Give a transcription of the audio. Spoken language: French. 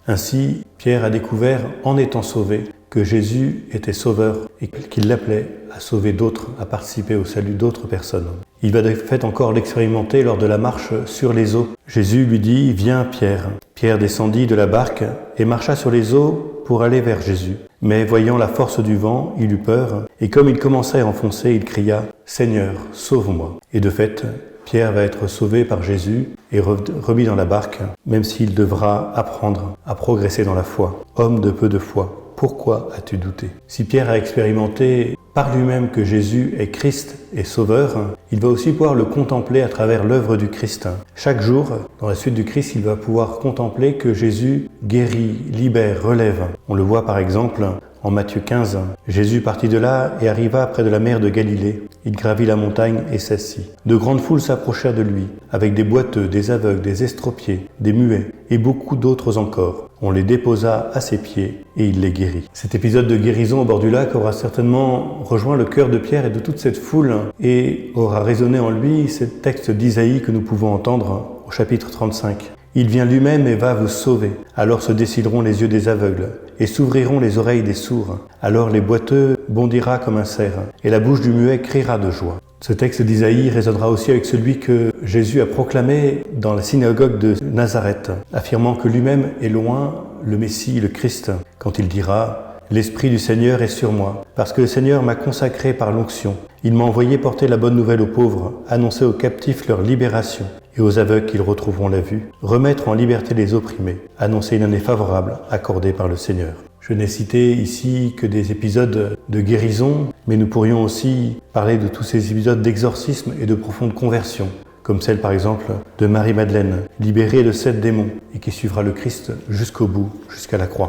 Ainsi, Pierre a découvert, en étant sauvé, que Jésus était sauveur et qu'il l'appelait à sauver d'autres, à participer au salut d'autres personnes. Il va de fait encore l'expérimenter lors de la marche sur les eaux. Jésus lui dit « Viens Pierre ». Pierre descendit de la barque et marcha sur les eaux pour aller vers Jésus. Mais voyant la force du vent, il eut peur, et comme il commençait à enfoncer, il cria « Seigneur, sauve-moi ». Et de fait, Pierre va être sauvé par Jésus et remis dans la barque, même s'il devra apprendre à progresser dans la foi. Homme de peu de foi, pourquoi as-tu douté? Si Pierre a expérimenté par lui-même que Jésus est Christ et Sauveur, il va aussi pouvoir le contempler à travers l'œuvre du Christ. Chaque jour, dans la suite du Christ, il va pouvoir contempler que Jésus guérit, libère, relève. On le voit par exemple en Matthieu 15. Jésus partit de là et arriva près de la mer de Galilée. Il gravit la montagne et s'assit. De grandes foules s'approchèrent de lui, avec des boiteux, des aveugles, des estropiés, des muets et beaucoup d'autres encore. On les déposa à ses pieds et il les guérit. Cet épisode de guérison au bord du lac aura certainement rejoint le cœur de Pierre et de toute cette foule et aura résonné en lui ce texte d'Isaïe que nous pouvons entendre au chapitre 35. Il vient lui-même et va vous sauver. Alors se décideront les yeux des aveugles et s'ouvriront les oreilles des sourds. Alors les boiteux bondira comme un cerf et la bouche du muet criera de joie. Ce texte d'Isaïe résonnera aussi avec celui que Jésus a proclamé dans la synagogue de Nazareth, affirmant que lui-même est loin, le Messie, le Christ, quand il dira « L'Esprit du Seigneur est sur moi, parce que le Seigneur m'a consacré par l'onction. Il m'a envoyé porter la bonne nouvelle aux pauvres, annoncer aux captifs leur libération et aux aveugles qu'ils retrouveront la vue, remettre en liberté les opprimés, annoncer une année favorable accordée par le Seigneur. » Je n'ai cité ici que des épisodes de guérison, mais nous pourrions aussi parler de tous ces épisodes d'exorcisme et de profonde conversion, comme celle par exemple de Marie-Madeleine, libérée de 7 démons et qui suivra le Christ jusqu'au bout, jusqu'à la croix.